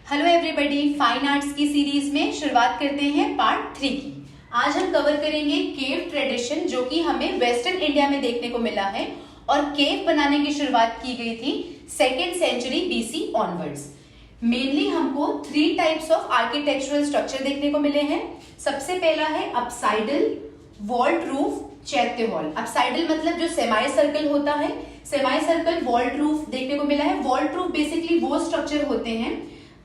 Hello everybody, fine arts की series में शुरुआत करते हैं पार्ट 3 की। आज हम कवर करेंगे केव ट्रेडिशन, जो कि हमें वेस्टर्न इंडिया में देखने को मिला है और केव बनाने की शुरुआत की गई थी 2nd century BC onwards. Mainly हमको 3 टाइप्स ऑफ आर्किटेक्चरल स्ट्रक्चर देखने को मिले हैं। सबसे पहला है अपसाइडल वॉल्ट रूफ चैत्य हॉल। अपसाइडल मतलब जो सेमाई सर्कल होता है, सेमाई सर्कल वॉल्ट रूफ देखने को मिला है। वॉल्ट रूफ बेसिकली वो स्ट्रक्चर होते हैं,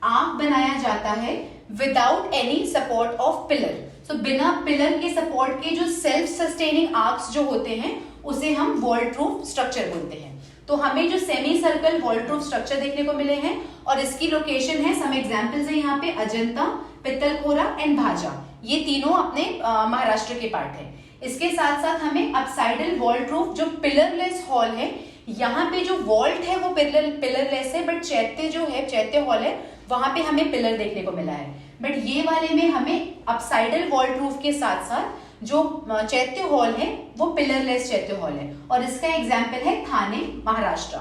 आर्क बनाया जाता है without any support of pillar. So बिना पिलर के सपोर्ट के जो सेल्फ सस्टेनिंग आर्क्स जो होते हैं उसे हम वॉल्ट रूफ स्ट्रक्चर बोलते हैं। तो हमें जो semi circle vault roof structure देखने को मिले हैं और इसकी लोकेशन है, सम एग्जांपल्स है यहाँ पे, अजंता, पित्तलखोरा एंड भाजा। ये तीनों अपने महाराष्ट्र के पार्ट है। इसके साथ साथ हमें अपसाइडल वॉल्ट रूफ जो पिलरलेस हॉल है, यहाँ पे जो वॉल्ट है वो पिलरलेस है, बट चैत्य जो है, चैत्य हॉल है, वहां पे हमें पिलर देखने को मिला है। बट ये वाले में हमें अपसाइडल वॉल्ट रूफ के साथ साथ जो चैत्य हॉल है वो पिलरलेस चैत्य हॉल है और इसका एग्जाम्पल है थाने, महाराष्ट्र।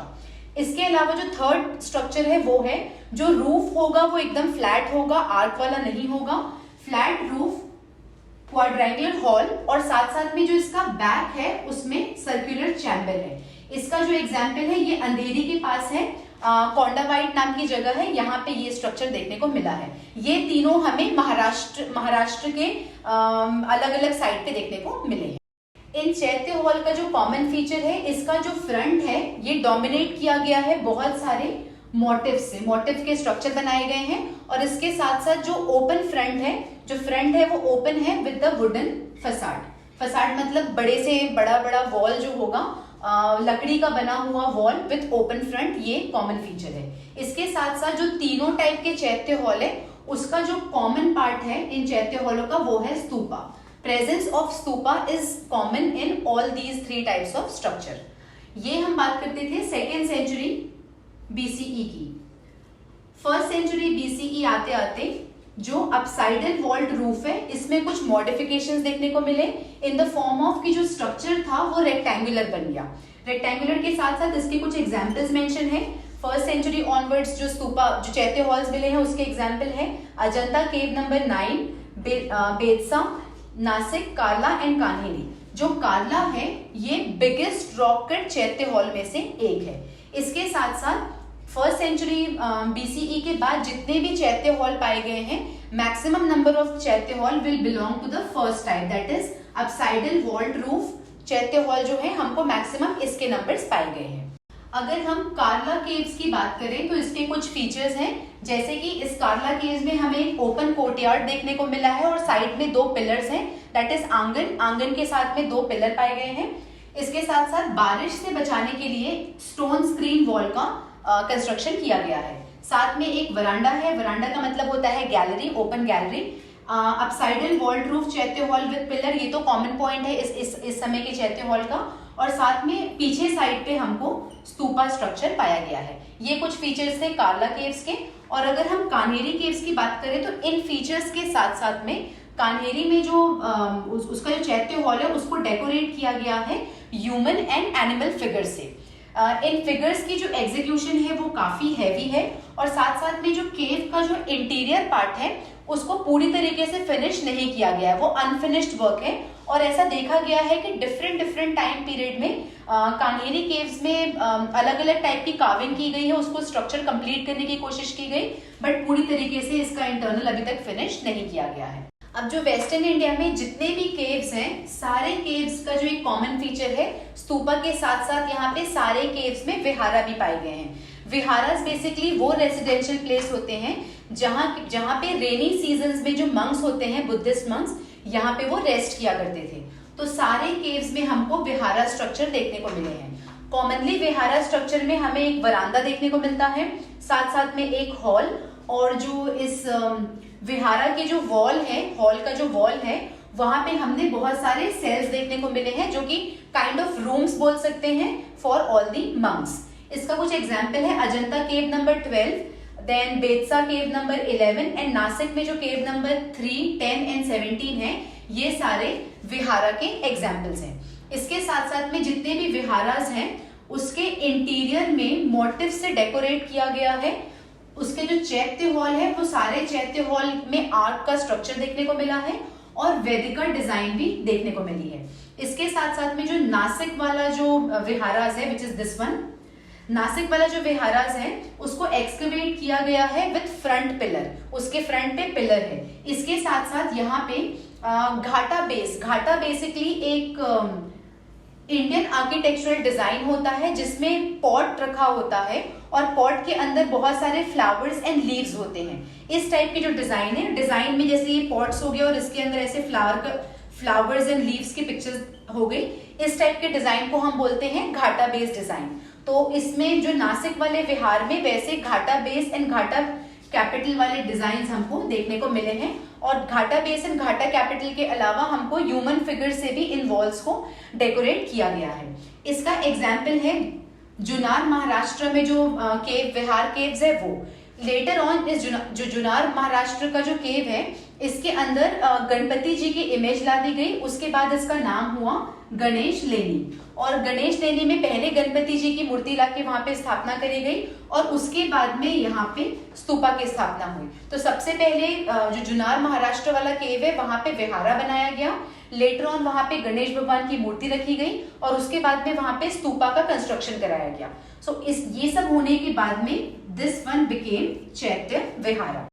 इसके अलावा जो थर्ड स्ट्रक्चर है वो है जो रूफ होगा वो एकदम फ्लैट होगा, आर्क वाला नहीं होगा। फ्लैट रूफ क्वाड्रेंगुलर हॉल और साथ साथ में जो इसका बैक है उसमें सर्कुलर चैम्बर है। इसका जो एग्जाम्पल है ये अंधेरी के पास है, कोंडावाइट नाम की जगह है, यहाँ पे ये स्ट्रक्चर देखने को मिला है। ये तीनों हमें महाराष्ट्र के अलग अलग साइड पे देखने को मिले हैं। इन चैत्य हॉल का जो कॉमन फीचर है, इसका जो फ्रंट है ये डोमिनेट किया गया है बहुत सारे मोटिव से। मोटिव के स्ट्रक्चर बनाए गए हैं और इसके साथ साथ जो ओपन फ्रंट है, जो फ्रंट है वो ओपन है with the wooden facade. Facade मतलब बड़े से बड़ा वॉल जो होगा, लकड़ी का बना हुआ वॉल विथ ओपन फ्रंट, ये कॉमन फीचर है। इसके साथ साथ जो तीनों टाइप के चैत्य हॉल है उसका जो कॉमन पार्ट है इन चैत्य हॉलों का वो है stupa. Presence of stupa is common in all these 3 types of structure. ये हम बात करते थे 2nd सेंचुरी बीसीई की। 1st सेंचुरी बीसीई आते आते जो अपसाइडल वॉल्ट रूफ है इसमें कुछ मॉडिफिकेशंस देखने को मिले इन द फॉर्म ऑफ कि जो स्ट्रक्चर था वो रेक्टेंगुलर बन गया। रेक्टेंगुलर के साथ साथ इसके कुछ एग्जांपल्स मेंशन है। 1st सेंचुरी ऑनवर्ड्स जो स्तूपा, जो चैत्य हॉल्स मिले हैं उसके एग्जांपल है Ajanta cave number 9, Bedsa, Nashik, Karla and Kanheri. जो कार्ला है ये biggest rock cut chaitya hall में से एक है। इसके साथ साथ 1st सेंचुरी बीसीई के बाद जितने भी चैत्य हॉल पाए गए हैं, maximum number of chaitya hall will belong to the first type, that is apsidal vault roof chaitya hall जो है हमको मैक्सिमम इसके नंबर्स पाए गए हैं। अगर हम कार्ला केव्स की बात करें तो इसके कुछ फीचर्स हैं, जैसे कि इस कार्ला केव्स में हमें एक ओपन कोर्टयार्ड देखने को मिला है और साइड में 2 पिलर्स हैं, दैट इज आंगन के साथ में 2 पिलर पाए गए हैं। इसके साथ साथ बारिश से बचाने के लिए स्टोन स्क्रीन वॉल का कंस्ट्रक्शन किया गया है। साथ में एक वरांडा है, वरांडा का मतलब होता है gallery, open gallery. Apsidal vault roof chaitya hall with pillar, ये तो कॉमन पॉइंट है इस समय के चैत्य हॉल का। और साथ में पीछे साइड पे हमको स्तूपा स्ट्रक्चर पाया गया है। ये कुछ फीचर्स थे कार्ला केव्स के। और अगर हम कान्हेरी केव्स की बात करें तो इन फीचर्स के साथ साथ में कान्हेरी में जो उसका जो चैत्य हॉल है उसको डेकोरेट किया गया है ह्यूमन एंड एनिमल फिगर से। इन फिगर्स की जो एग्जीक्यूशन है वो काफी हैवी है और साथ साथ में जो केव का जो इंटीरियर पार्ट है उसको पूरी तरीके से फिनिश नहीं किया गया है, वो अनफिनिश्ड वर्क है। और ऐसा देखा गया है कि डिफरेंट टाइम पीरियड में कान्हेरी केव्स में अलग अलग टाइप की कार्विंग की गई है, उसको स्ट्रक्चर कंप्लीट करने की कोशिश की गई, बट पूरी तरीके से इसका इंटरनल अभी तक फिनिश नहीं किया गया है। अब जो वेस्टर्न इंडिया में जितने भी केव्स हैं, सारे केव्स का जो एक कॉमन फीचर है, स्तूपा के साथ साथ यहाँ पे सारे केव्स में विहारा भी पाए गए हैं। विहारास बेसिकली वो रेसिडेंशियल प्लेस होते हैं जहाँ पे रेनी सीजन्स में जो मंक्स होते हैं, बुद्धिस्ट मंक्स, यहाँ पे वो रेस्ट किया करते थे। तो सारे केव्स में हमको विहारा स्ट्रक्चर देखने को मिले हैं। कॉमनली विहारा स्ट्रक्चर में हमें एक वरांदा देखने को मिलता है, साथ साथ में एक हॉल, और जो इस विहारा के जो वॉल है, हॉल का जो वॉल है, वहां पे हमने बहुत सारे सेल्स देखने को मिले हैं जो कि काइंड ऑफ रूम्स बोल सकते हैं फॉर ऑल दी मंक्स। इसका कुछ एग्जाम्पल है Ajanta cave number 12, then Bedsa cave number 11 and Nashik में जो केव नंबर 3, 10 एंड 17 है, ये सारे विहारा के एग्जाम्पल्स हैं। इसके साथ साथ में जितने भी विहारास हैं उसके इंटीरियर में मोटिव से डेकोरेट किया गया है, उसके जो चैत्य हॉल है वो सारे चैत्य हॉल में आर्क का स्ट्रक्चर देखने को मिला है और वेदिका डिजाइन भी देखने को मिली है। इसके साथ साथ में जो नासिक वाला जो विहारास है which is this one, Nashik वाला जो विहारास है उसको एक्सकवेट किया गया है विथ फ्रंट पिलर, उसके फ्रंट पे पिलर है। इसके साथ साथ यहाँ पे घाटा बेस, घाटा बेसिकली एक इंडियन आर्किटेक्चरल डिजाइन होता है जिसमें पॉट रखा होता है और पॉट के अंदर बहुत सारे फ्लावर्स एंड लीव्स होते हैं। इस टाइप की जो डिजाइन है, डिजाइन में जैसे ये पॉट्स हो गए और इसके अंदर ऐसे फ्लावर्स एंड लीव्स की पिक्चर्स हो गई, इस टाइप के डिजाइन को हम बोलते हैं घाटा बेस्ड डिजाइन। तो इसमें जो नासिक वाले विहार में वैसे घाटा बेस एंड घाटा कैपिटल वाले डिजाइन हमको देखने को मिले हैं। और घाटा बेस एंड घाटा कैपिटल के अलावा हमको ह्यूमन फिगर से भी इन वॉल्स को डेकोरेट किया गया है। इसका एग्जाम्पल है जुनार महाराष्ट्र में जो केव, विहार केव्स है वो। लेटर ऑन इस जो जुनार महाराष्ट्र का जो केव है इसके अंदर गणपति जी की इमेज ला दी गई। उसके बाद इसका नाम हुआ गणेश लेनी, और गणेश लेनी में पहले गणपति जी की मूर्ति लाके वहां पे स्थापना करी गई और उसके बाद में यहाँ पे स्तूपा की स्थापना हुई। तो सबसे पहले जो जुनार महाराष्ट्र वाला केव है वहां पे विहारा बनाया गया, लेटर ऑन वहां पे गणेश भगवान की मूर्ति रखी गई और उसके बाद में वहां पे स्तूपा का कंस्ट्रक्शन कराया गया। सो ये सब होने के बाद में दिस वन बिकेम चैत्य vihara.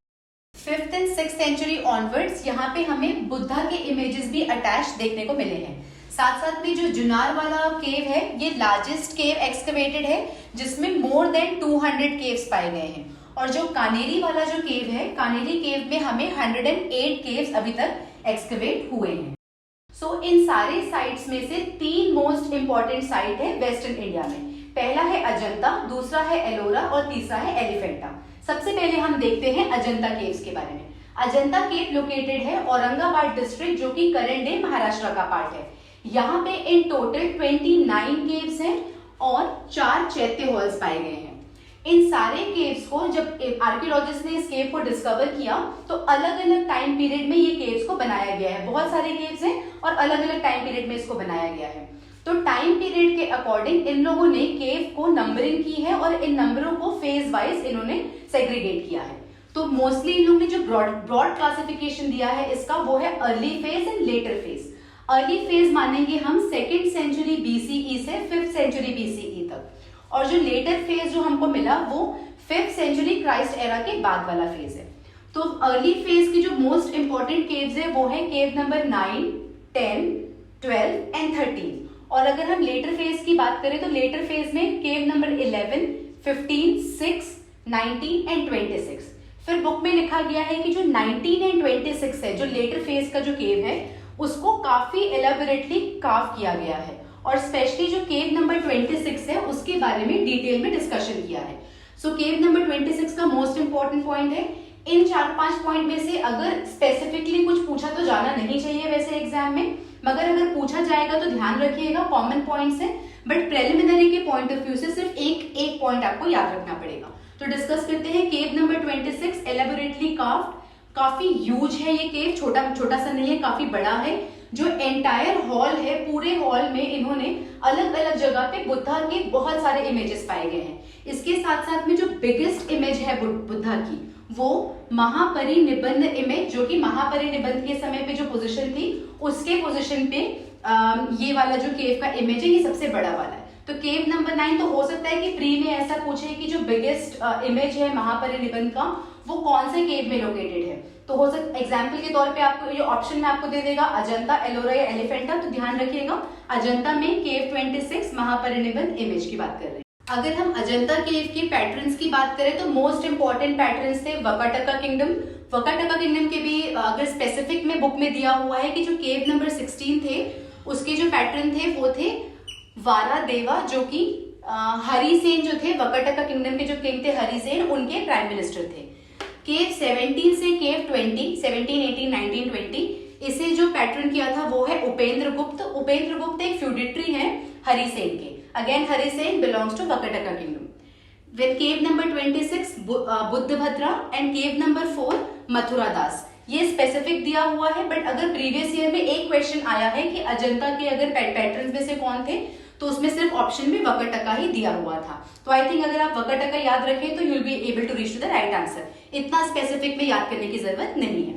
5th and 6th century onwards यहाँ पे हमें बुद्धा के इमेजेस भी अटैच देखने को मिले हैं। साथ साथ में जो जुनार वाला केव है ये लार्जेस्ट केव एक्सकवेटेड है जिसमें मोर देन 200 केव्स पाए गए हैं। और जो कानेरी वाला जो केव है, कानेरी केव में हमें 108 केव्स अभी तक एक्सकवेट हुए हैं। सो इन सारे साइट्स में से 3 मोस्ट इंपॉर्टेंट साइट है वेस्टर्न इंडिया में। पहला है अजंता, दूसरा है एलोरा और तीसरा है एलिफेंटा। सबसे पहले हम देखते हैं अजंता केव्स के बारे में। अजंता केव लोकेटेड है औरंगाबाद डिस्ट्रिक्ट जो कि करंट डे महाराष्ट्र का पार्ट है। यहाँ पे इन टोटल 29 केव्स हैं और 4 चैत्य हॉल्स पाए गए हैं। इन सारे केव्स को जब आर्कियोलॉजिस्ट ने इस केव को डिस्कवर किया तो अलग अलग टाइम पीरियड में ये केव्स को बनाया गया है। बहुत सारे केव्स हैं और अलग अलग टाइम पीरियड में इसको बनाया गया है। तो टाइम पीरियड के अकॉर्डिंग इन लोगों ने केव को नंबरिंग की है और इन नंबरों को फेज वाइज इन्होंने सेग्रीगेट किया है। तो मोस्टली इन लोगों ने जो ब्रॉड क्लासिफिकेशन दिया है इसका वो है early phase and later phase. Early phase मानेंगे हम 2nd सेंचुरी BCE से 5th सेंचुरी BCE तक, और जो लेटर फेज जो हमको मिला वो 5th सेंचुरी क्राइस्ट एरा के बाद वाला फेज है। तो अर्ली फेज की जो मोस्ट इंपॉर्टेंट केव्स है वो है केव नंबर 9, 10, 12 एंड 13। और अगर हम लेटर फेज की बात करें तो लेटर फेज में केव नंबर 11, 15, 6, 19 एंड 26। फिर बुक में लिखा गया है कि जो 19 एंड 26 है, जो लेटर फेज का जो केव है उसको काफी एलाबोरेटली कार्व किया गया है और स्पेशली जो केव नंबर 26 है उसके बारे में डिटेल में डिस्कशन किया है। सो केव नंबर 26 का मोस्ट इंपॉर्टेंट पॉइंट है। इन 4-5 पॉइंट में से अगर स्पेसिफिकली कुछ पूछा तो जाना नहीं चाहिए वैसे एग्जाम में, मगर अगर पूछा जाएगा तो ध्यान रखिएगा, कॉमन पॉइंट्स है, बट प्रिलिमिनरी के पॉइंट ऑफ व्यू से सिर्फ एक पॉइंट आपको याद रखना पड़ेगा। तो डिस्कस करते हैं केव नंबर 26 एलाबोरेटली कार्व्ड। काफी ह्यूज है ये केव, छोटा सा नहीं है, काफी बड़ा है। जो एंटायर हॉल है, पूरे हॉल में इन्होंने अलग अलग जगह पे बुद्धा के बहुत सारे इमेजेस पाए गए हैं। इसके साथ साथ में जो बिगेस्ट इमेज है बुद्धा की वो महापरिनिबंध इमेज, जो कि महापरिनिबंध के समय पे जो पोजीशन थी उसके पोजीशन पे ये वाला जो केव का इमेज है ये सबसे बड़ा वाला है। तो केव नंबर 9 तो हो सकता है कि प्री में ऐसा पूछे कि जो बिगेस्ट इमेज है महापरिनिबंध का वो कौन से केव में लोकेटेड है। तो हो सकता एग्जाम्पल के तौर पे आपको ये ऑप्शन में आपको दे देगा अजंता, एलोरा या एलिफेंटा। तो ध्यान रखिएगा अजंता में केव 26 महापरिनिबंध इमेज की बात कर रहे हैं। अगर हम अजंता केव के पैटर्न्स की बात करें तो मोस्ट इंपॉर्टेंट पैटर्न्स थे वकाटका किंगडम। वकाटका किंगडम के भी अगर स्पेसिफिक में बुक में दिया हुआ है कि जो केव नंबर 16 थे उसके जो पैटर्न थे वो थे वारा देवा, जो कि हरिसेन जो थे वकाटका किंगडम के जो किंग थे हरिसेन, उनके प्राइम मिनिस्टर थे। केव 17 से केव 20, 17, 18, 19, 20 इसे जो पैटर्न किया था वो है उपेंद्र गुप्त। उपेंद्र गुप्त एक फ्यूडिटरी है हरिसेन के। Again Harisena belongs to Vakataka kingdom. With cave number 26 Buddhabhadra and cave number 4 Mathura Das. ये स्पेसिफिक दिया हुआ है, बट अगर प्रीवियस ईयर में एक क्वेश्चन आया है कि अजंता के अगर पैटर्न्स में से कौन थे तो उसमें सिर्फ ऑप्शन में वक्रटका ही दिया हुआ था। तो आई थिंक अगर आप वक्रटका याद रखें तो you will be able to reach to the right answer. इतना स्पेसिफिक में याद करने की जरूरत नहीं है।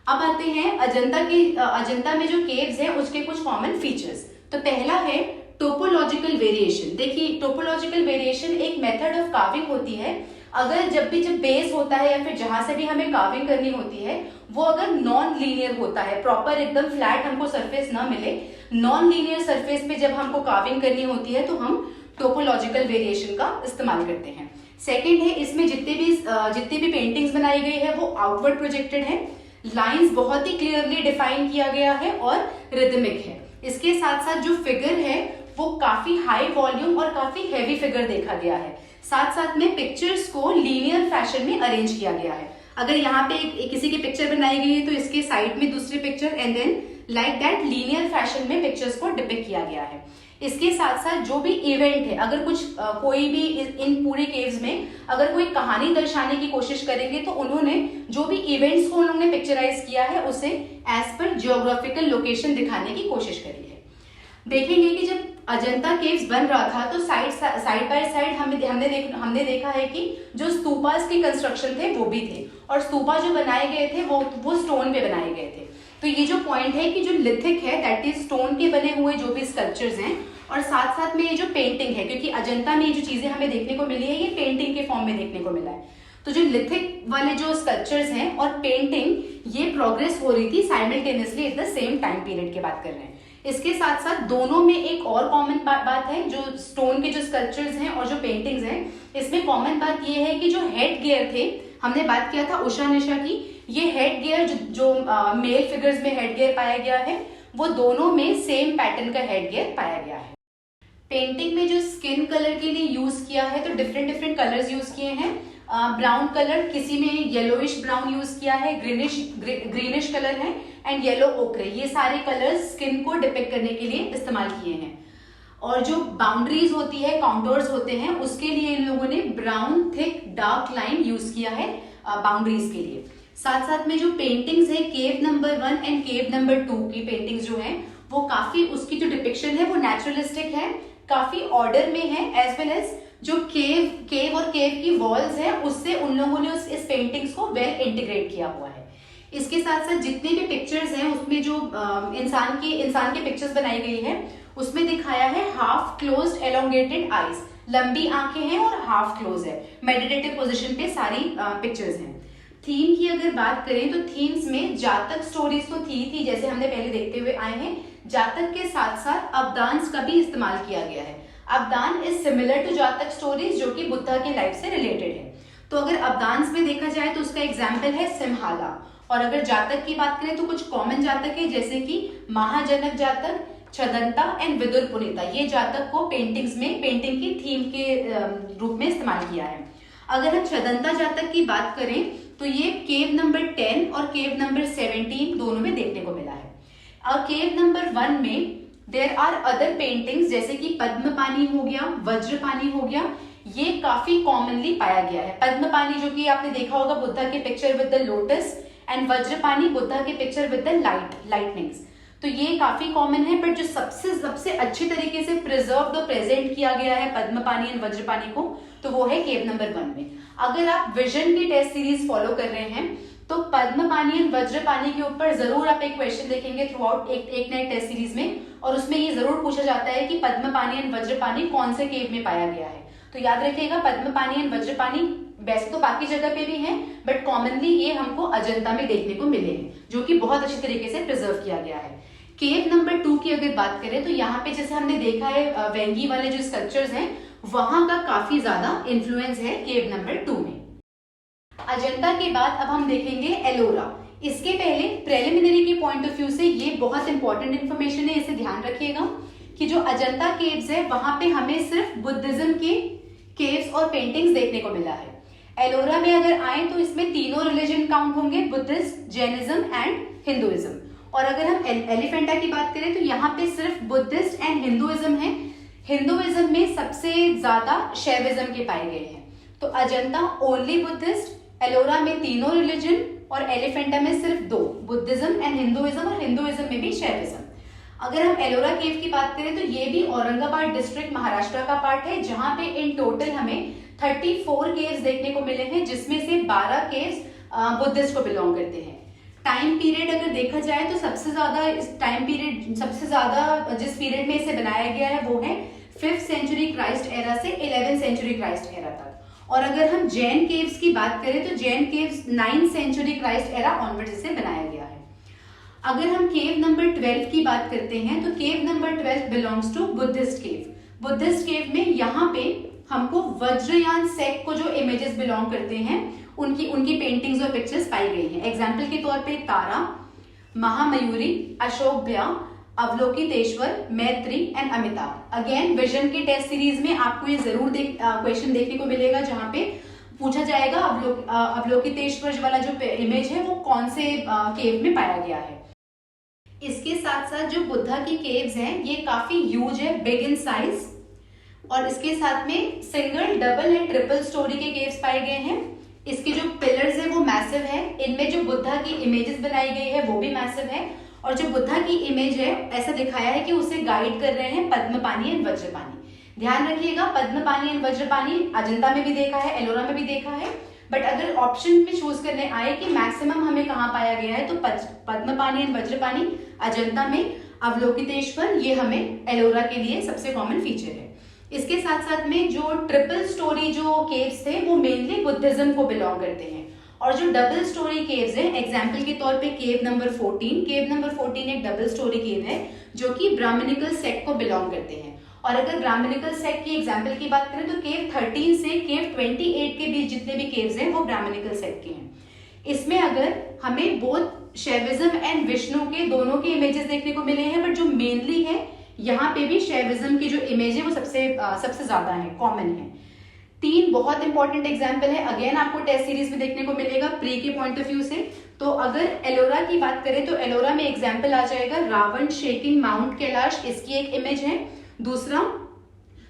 अब आते हैं अजंता में जो केव्स हैं उसके कुछ कॉमन फीचर्स। तो पहला है टोपोलॉजिकल वेरिएशन। देखिए, टोपोलॉजिकल वेरिएशन एक मेथड ऑफ कार्विंग होती है। अगर जब बेस होता है या फिर जहां से भी हमें कार्विंग करनी होती है वो अगर नॉन लीनियर होता है, प्रॉपर एकदम फ्लैट हमको सरफेस ना मिले, नॉन लीनियर सरफेस पे जब हमको कार्विंग करनी होती है तो हम टोपोलॉजिकल वेरिएशन का इस्तेमाल करते हैं। सेकेंड है, इसमें जितनी भी पेंटिंग्स बनाई गई है वो आउटवर्ड प्रोजेक्टेड है, लाइंस बहुत ही क्लियरली डिफाइन किया गया है और रिदमिक है। इसके साथ साथ जो फिगर है वो काफी हाई वॉल्यूम और काफी हैवी फिगर देखा गया है। साथ साथ में पिक्चर्स को लीनियर फैशन में अरेंज किया गया है। अगर यहाँ पे किसी की पिक्चर बनाई गई है तो इसके साइड में दूसरी picture and then like that linear fashion में पिक्चर्स को डिपिक्ट किया गया है। इसके साथ साथ जो भी इवेंट है, अगर कोई भी इन पूरे केव्स में अगर कोई कहानी दर्शाने की कोशिश करेंगे तो उन्होंने जो भी इवेंट्स को उन्होंने पिक्चराइज किया है उसे एज पर जियोग्राफिकल लोकेशन दिखाने की कोशिश करी है। देखेंगे कि जब अजंता केव्स बन रहा था तो साइड बाय साइड हमने देखा है कि जो स्तूपास के कंस्ट्रक्शन थे वो भी थे, और स्तूपा जो बनाए गए थे वो स्टोन पे बनाए गए थे। तो ये जो पॉइंट है कि जो लिथिक है दैट इज स्टोन के बने हुए जो भी स्कल्पचर्स हैं, और साथ साथ में ये जो पेंटिंग है, क्योंकि अजंता में ये जो चीजें हमें देखने को मिली है ये पेंटिंग के फॉर्म में देखने को मिला है। तो जो लिथिक वाले जो स्कल्पचर्स हैं और पेंटिंग ये प्रोग्रेस हो रही थी simultaneously at the same time period की बात कर रहे हैं। इसके साथ साथ दोनों में एक और कॉमन बात है, जो स्टोन के जो स्कल्पचर्स हैं और जो पेंटिंग्स हैं, इसमें कॉमन बात ये है कि जो हेड गियर थे, हमने बात किया था उषा निशा की, ये हेड गियर जो मेल फिगर्स में हेड गियर पाया गया है वो दोनों में सेम पैटर्न का हेड गियर पाया गया है। पेंटिंग में जो स्किन कलर के लिए यूज किया है तो डिफरेंट कलर्स यूज किए हैं। ब्राउन कलर, किसी में येलोइश ब्राउन यूज किया है, ग्रीनिश कलर है एंड येलो ओक्रे, ये सारे कलर्स स्किन को डिपिक्ट करने के लिए इस्तेमाल किए हैं। और जो बाउंड्रीज होती है, काउंटर्स होते हैं, उसके लिए इन लोगों ने brown thick dark line use किया है बाउंड्रीज के लिए। साथ साथ में जो पेंटिंग्स है केव नंबर 1 एंड केव नंबर 2 की पेंटिंग्स जो है वो काफी, उसकी जो डिपिक्शन है वो नेचुरलिस्टिक है, काफी ऑर्डर में है, एज वेल एज जो केव और केव की वॉल्स हैं उससे उन लोगों ने इस पेंटिंग्स को वेल इंटीग्रेट किया हुआ है। इसके साथ साथ जितने भी पिक्चर्स हैं उसमें जो इंसान की पिक्चर्स बनाई गई है उसमें दिखाया है हाफ क्लोज्ड एलोंगेटेड आईज, लंबी आंखें हैं और हाफ क्लोज है, मेडिटेटिव पोजीशन पे सारी पिक्चर्स हैं। थीम की अगर बात करें तो थीम्स में जातक स्टोरीज तो थी जैसे हमने पहले देखते हुए आए हैं, जातक के साथ साथ अवदान्स का भी इस्तेमाल किया गया है। अवदान इज सिमिलर टू जातक स्टोरीज जो कि बुद्धा की लाइफ से रिलेटेड है। तो अगर अवदान्स में देखा जाए तो उसका एग्जाम्पल है सिम्हाला, और अगर जातक की बात करें तो कुछ कॉमन जातक है जैसे कि महाजनक जातक, छदंता एंड विदुर पुनीता, ये जातक को पेंटिंग की थीम के रूप में इस्तेमाल किया है। अगर हम छदंता जातक की बात करें तो ये केव नंबर 10 और केव नंबर 17 दोनों में देखने को मिला है। और केव नंबर 1 में देयर आर अदर पेंटिंग्स जैसे कि पद्मपानी हो गया, वज्रपानी हो गया, ये काफी कॉमनली पाया गया है। पद्मपानी जो कि आपने देखा होगा बुद्धा के picture with the lotus, and Vajrapani Buddha के पिक्चर विद द लाइटनिंग्स, तो ये काफी कॉमन है। बट जो सबसे अच्छे तरीके से प्रिजर्व्ड और प्रेजेंट किया गया है पद्मपानी एंड वज्रपानी को, तो वो है केव नंबर 1 में। अगर आप विजन की टेस्ट सीरीज फॉलो कर रहे हैं तो पद्मपानी एंड वज्रपानी के ऊपर जरूर आप एक क्वेश्चन देखेंगे थ्रू आउट एक नए टेस्ट सीरीज में, और उसमें ये जरूर पूछा जाता है कि पद्मपानी एंड वज्रपानी कौन से केव में पाया गया है। तो याद रखिएगा पद्मपानी एंड वज्रपानी वैसे तो बाकी जगह पे भी हैं, बट कॉमनली ये हमको अजंता में देखने को मिले हैं, जो कि बहुत अच्छी तरीके से प्रिजर्व किया गया है। केव नंबर 2 की अगर बात करें तो यहाँ पे जैसे हमने देखा है वेंगी वाले जो स्कल्पचर्स हैं वहां का काफी ज्यादा इन्फ्लुएंस है केव नंबर 2 में। अजंता के बाद अब हम देखेंगे एलोरा। इसके पहले प्रेलिमिनरी के पॉइंट ऑफ व्यू से ये बहुत इंपॉर्टेंट इन्फॉर्मेशन है, इसे ध्यान रखिएगा कि जो अजंता केव्स है वहां पे हमें सिर्फ बुद्धिज्म के केव्स और पेंटिंग्स देखने को मिला है। एलोरा में अगर आए तो इसमें तीनों रिलीजन काउंट होंगे, बुद्धिस्ट, जैनिज्म एंड हिंदुइज्म। और अगर हम एलिफेंटा की बात करें तो यहाँ पे सिर्फ बुद्धिस्ट एंड हिंदुइज्म है। हिंदुइज्म में सबसे ज्यादा शैविज्म के पाए गए हैं। तो अजंता ओनली बुद्धिस्ट, एलोरा में तीनों रिलीजन और एलिफेंटा में सिर्फ 2, बुद्धिज्म एंड हिंदुइज्म, और हिंदुइज्म में भी शैविज्म। अगर हम एलोरा केव की बात करें तो ये भी औरंगाबाद डिस्ट्रिक्ट महाराष्ट्र का पार्ट है, जहां पे इन टोटल हमें 34 केव्स देखने को मिले हैं, जिसमें से 12 केव्स बुद्धिस्ट को बिलोंग करते हैं। टाइम पीरियड अगर देखा जाए तो सबसे ज्यादा जिस पीरियड में इसे बनाया गया है वो है 5th सेंचुरी क्राइस्ट एरा से 11th सेंचुरी क्राइस्ट एरा तक। और अगर हम जैन केव्स की बात करें तो Jain caves 9th century Christ era onward इसे बनाया गया है। अगर हम केव नंबर 12 की बात करते हैं तो cave number 12 belongs to Buddhist cave. Buddhist cave में यहाँ पे हमको वज्रयान सेक्ट को जो इमेजेस बिलोंग करते हैं उनकी पेंटिंग्स और पिक्चर्स पाई गई हैं। एग्जाम्पल के तौर पे तारा, महामयूरी, अशोकभ्या, अवलोकितेश्वर, मैत्री एंड अमिताभ। अगेन विजन के टेस्ट सीरीज में आपको ये जरूर क्वेश्चन देखने को मिलेगा जहां पे पूछा जाएगा अवलोकितेश्वर वाला जो इमेज है वो कौन से केव में पाया गया है। इसके साथ साथ जो बुद्धा की केव्स हैं ये काफी ह्यूज है, बिग इन साइज, और इसके साथ में single, double and triple storey के केव्स पाए गए हैं। इसके जो पिलर्स है वो मैसिव है। इनमें जो बुद्धा की इमेजेस बनाई गई है वो भी मैसिव है, और जो बुद्धा की इमेज है ऐसा दिखाया है कि उसे गाइड कर रहे हैं पद्मपानी एंड वज्रपानी। ध्यान रखिएगा, पद्मपानी एंड वज्रपानी अजंता में भी देखा है, एलोरा में भी देखा है, बट अगर ऑप्शन में चूज करने आए कि मैक्सिमम हमें कहाँ पाया गया है तो पद्मपानी एंड वज्रपानी अजंता में, अवलोकितेश्वर ये हमें एलोरा के लिए सबसे कॉमन फीचर है। इसके साथ साथ में जो ट्रिपल स्टोरी जो केव्स थे वो मेनली बुद्धिज्म को बिलोंग करते हैं, और जो डबल स्टोरी केव्स हैं एग्जाम्पल के तौर पे केव नंबर 14, केव नंबर 14 एक डबल स्टोरी केव है जो कि ब्राह्मणिकल सेक्ट को बिलोंग करते हैं। और अगर ब्राह्मणिकल सेक्ट की एग्जाम्पल की बात करें तो केव 13 से केव 28 के बीच जितने भी केव्स हैं वो ब्राह्मणिकल सेक्ट के हैं। इसमें अगर हमें बोथ शैविज्म एंड विष्णु के दोनों के इमेजेस देखने को मिले हैं, बट जो मेनली है यहाँ पे भी शैविज्म की जो इमेज है वो सबसे ज्यादा है, कॉमन है। 3 बहुत इंपॉर्टेंट एग्जाम्पल है, अगेन आपको टेस्ट सीरीज में देखने को मिलेगा प्री के पॉइंट ऑफ व्यू से। तो अगर एलोरा की बात करें तो एलोरा में एग्जाम्पल आ जाएगा रावण शेकिंग माउंट कैलाश, इसकी एक इमेज है। दूसरा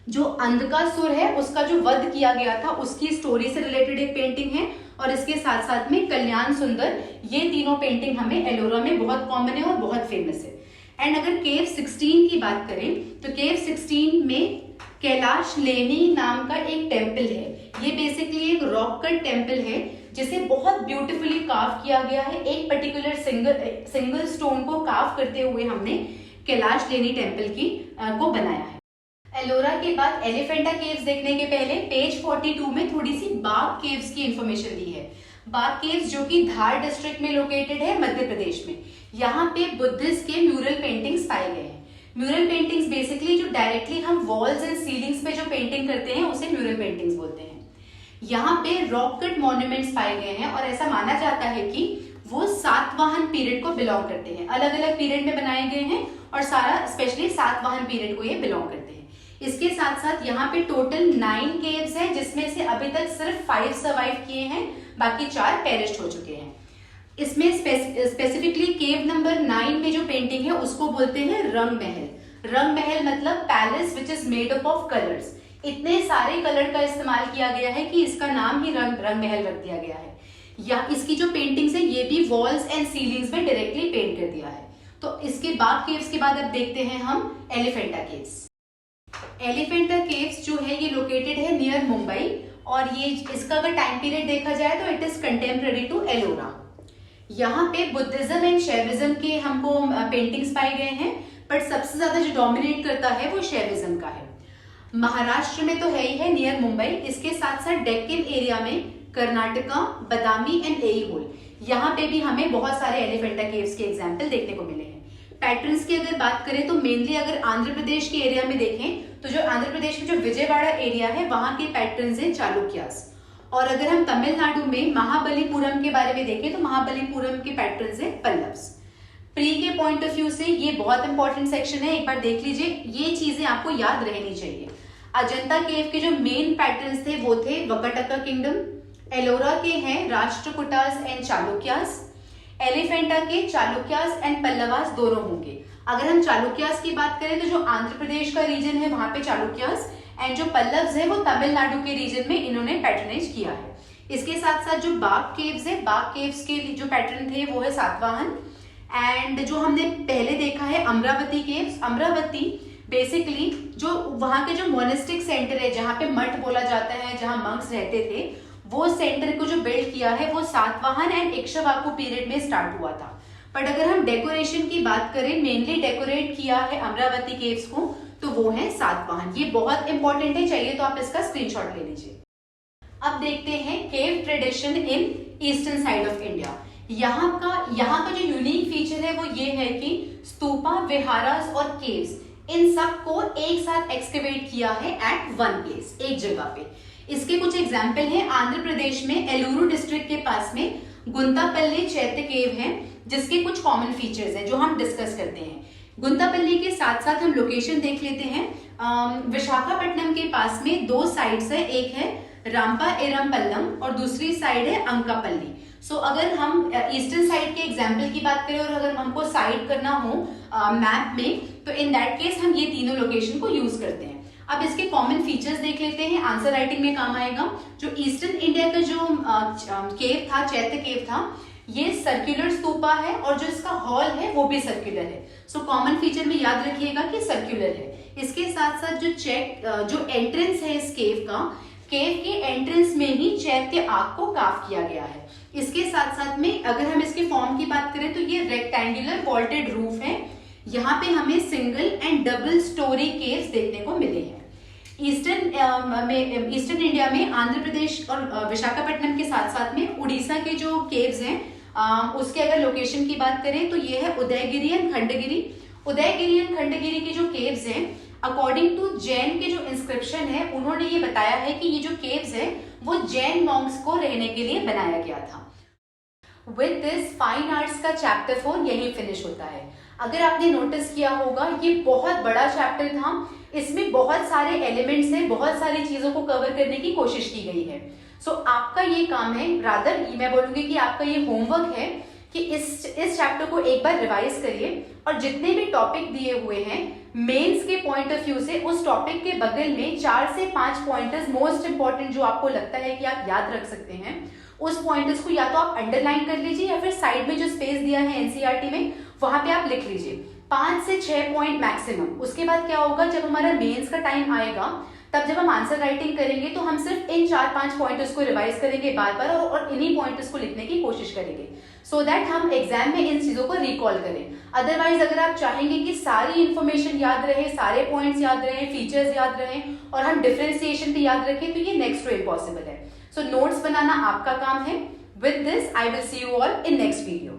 जो अंधकासुर है उसका जो वध किया गया था उसकी स्टोरी से रिलेटेड एक पेंटिंग है, और इसके साथ साथ में कल्याण सुंदर, ये तीनों पेंटिंग हमें एलोरा में बहुत कॉमन है और बहुत फेमस है। एंड अगर केव 16 की बात करें तो केव 16 में कैलाश लेनी नाम का एक टेम्पल है। ये बेसिकली एक रॉक कट टेम्पल है जिसे बहुत ब्यूटीफुली कार्व किया गया है। एक पर्टिकुलर सिंगल स्टोन को कार्व करते हुए हमने कैलाश लेनी टेम्पल को बनाया है। एलोरा के बाद एलिफेंटा केव्स देखने के पहले पेज 42 में थोड़ी सी बाघ केव्स की इंफॉर्मेशन दी है। बाघ केव्स जो कि धार डिस्ट्रिक्ट में लोकेटेड है मध्य प्रदेश में। यहाँ पे बुद्धिस्ट के म्यूरल पेंटिंग्स पाए गए हैं। म्यूरल पेंटिंग्स बेसिकली जो डायरेक्टली हम वॉल्स एंड सीलिंग्स पे जो पेंटिंग करते हैं उसे म्यूरल पेंटिंग्स बोलते हैं। यहाँ पे रॉक कट मॉन्यूमेंट्स पाए गए हैं और ऐसा माना जाता है कि वो सातवाहन पीरियड को बिलोंग करते हैं। अलग अलग पीरियड में बनाए गए हैं और सारा स्पेशली सातवाहन पीरियड को ये बिलोंग करते हैं। इसके साथ साथ यहाँ पे टोटल 9 केव्स हैं जिसमें से अभी तक सिर्फ 5 सर्वाइव किए हैं, बाकी 4 पेरिश हो चुके हैं। इसमें स्पेसिफिकली केव नंबर 9 में जो पेंटिंग है उसको बोलते हैं रंग महल। रंग महल मतलब palace which is made up of colours. इतने सारे कलर का इस्तेमाल किया गया है कि इसका नाम ही रंग महल रख दिया गया है। या इसकी जो पेंटिंग्स है ये भी वॉल्स एंड सीलिंग्स में डायरेक्टली पेंट कर दिया है। तो इसके बाद केव्स के बाद अब देखते हैं हम एलिफेंटा केव्स। एलिफेंटा केव्स जो है ये लोकेटेड है नियर मुंबई, और ये इसका अगर टाइम पीरियड देखा जाए तो it is contemporary to Ellora. यहाँ पे बुद्धिज्म एंड शैविज्म के हमको पेंटिंग्स पाए गए हैं, बट सबसे ज्यादा जो डोमिनेट करता है वो शैविज्म का है। महाराष्ट्र में तो है ही है नियर मुंबई, इसके साथ साथ डेक्कन एरिया में कर्नाटका, बदामी एंड एईहोल, यहाँ पे भी हमें बहुत सारे एलिफेंटा केव्स के एग्जाम्पल देखने को मिले हैं। पैटर्न्स की अगर बात करें तो मेनली अगर आंध्र प्रदेश के एरिया में देखें तो जो आंध्र प्रदेश में जो विजयवाड़ा एरिया है वहां के पैटर्न्स हैं चालुक्यास, और अगर हम तमिलनाडु में महाबलीपुरम के बारे में देखें तो महाबलीपुरम के पैटर्न्स हैं पल्लव्स। प्री के पॉइंट ऑफ व्यू से ये बहुत इंपॉर्टेंट सेक्शन है, एक बार देख लीजिए, ये चीजें आपको याद रहनी चाहिए। अजंता केव के जो मेन पैटर्न्स थे वो थे वकटका किंगडम, एलोरा के हैं राष्ट्रकूटास एंड चालुक्यास, एलिफेंटा के चालुक्यास एंड पल्लवास दोनों होंगे। अगर हम चालुक्यास की बात करें तो जो आंध्र प्रदेश का रीजन है वहां पे चालुक्यास, एंड जो पल्लव्स है वो तमिलनाडु के रीजन में इन्होंने पैटर्नेज किया है। इसके साथ साथ जो बाघ केव्स है, बाघ केव्स के जो पैटर्न थे वो है सातवाहन, एंड जो हमने पहले देखा है अमरावती केव्स, अमरावती बेसिकली जो वहां के जो मोनेस्टिक सेंटर है, जहाँ पे मठ बोला जाता है, जहाँ मंक्स रहते थे, वो सेंटर को जो बिल्ड किया है वो सातवाहन एंड इक्ष्वाकु पीरियड में स्टार्ट हुआ था। बट अगर हम डेकोरेशन की बात करें, मेनली डेकोरेट किया है अमरावती केव्स को, तो वो है सातवाहन। ये बहुत इंपॉर्टेंट है, चाहिए तो आप इसका स्क्रीनशॉट ले लीजिए। अब देखते हैं cave tradition in eastern side of India. यहाँ का जो यूनिक फीचर है वो ये है कि स्तूपा, विहारास और केव्स, इन सब को एक साथ एक्सकेवेट किया है एट वन प्लेस, एक जगह पे। इसके कुछ एग्जाम्पल हैं। आंध्र प्रदेश में एलूरू डिस्ट्रिक्ट के पास में गुंतापल्ली चैत्य केव है, जिसके कुछ कॉमन फीचर्स हैं जो हम डिस्कस करते हैं। गुंतापल्ली के साथ साथ हम लोकेशन देख लेते हैं। विशाखापट्टनम के पास में दो साइड्स है, एक है रामपा एरमपल्लम और दूसरी साइड है अंकापल्ली। सो अगर हम ईस्टर्न साइड के एग्जाम्पल की बात करें और अगर हमको साइड करना हो मैप में, तो इन दैट केस हम ये तीनों लोकेशन को यूज करते हैं। अब इसके कॉमन फीचर्स देख लेते हैं, आंसर राइटिंग में काम आएगा। जो ईस्टर्न इंडिया का जो केव था, चैत्य केव था, ये सर्कुलर स्तूपा है और जो इसका हॉल है वो भी सर्कुलर है। सो कॉमन फीचर में याद रखिएगा कि सर्कुलर है। इसके साथ साथ जो एंट्रेंस है इस केव का, केव के एंट्रेंस में ही चैत्य आग को कार्व किया गया है। इसके साथ साथ में अगर हम इसके फॉर्म की बात करें तो ये रेक्टेंगुलर वॉल्टेड रूफ है। यहाँ पे हमें single and double storey caves देखने को मिले हैं। ईस्टर्न इंडिया में आंध्र प्रदेश और विशाखापट्टनम के साथ साथ में उड़ीसा के जो केव्स हैं, उसके अगर लोकेशन की बात करें तो ये है उदयगिरी एंड खंडगिरी। उदयगिरी एंड खंडगिरी के जो केव्स हैं, अकॉर्डिंग टू जैन के जो इंस्क्रिप्शन है, उन्होंने ये बताया है कि ये जो केव्स है वो जैन मॉन्क्स को रहने के लिए बनाया गया था। विद दिस फाइन आर्ट्स का चैप्टर 4 यही फिनिश होता है। अगर आपने नोटिस किया होगा ये बहुत बड़ा चैप्टर था, इसमें बहुत सारे एलिमेंट्स हैं, बहुत सारी चीजों को कवर करने की कोशिश की गई है। सो आपका ये काम है, रादर मैं बोलूंगी कि आपका ये होमवर्क है कि इस चैप्टर को एक बार रिवाइज करिए और जितने भी टॉपिक दिए हुए हैं मेंस के पॉइंट ऑफ व्यू से, उस टॉपिक के बगल में 4 से 5 पॉइंटर्स मोस्ट इंपॉर्टेंट जो आपको लगता है कि आप याद रख सकते हैं, उस पॉइंटर्स को या तो आप अंडरलाइन कर लीजिए या फिर साइड में जो स्पेस दिया है एनसीईआरटी में वहां पे आप लिख लीजिए। 5 से 6 पॉइंट मैक्सिमम। उसके बाद क्या होगा, जब हमारा मेंस का टाइम आएगा तब जब हम आंसर राइटिंग करेंगे तो हम सिर्फ इन 4-5 पॉइंटर्स को रिवाइज करेंगे बार बार और इन्हीं पॉइंटर्स को लिखने की कोशिश करेंगे, सो दैट हम एग्जाम में इन चीजों को रिकॉल करें। अदरवाइज अगर आप चाहेंगे कि सारी इंफॉर्मेशन याद रहे, सारे पॉइंट्स याद रहे, फीचर्स याद रहे और हम डिफरेंशिएशन भी याद रखें, तो ये नेक्स्ट टू इम्पॉसिबल है। सो नोट्स बनाना आपका काम है। With this I will see you all in next video.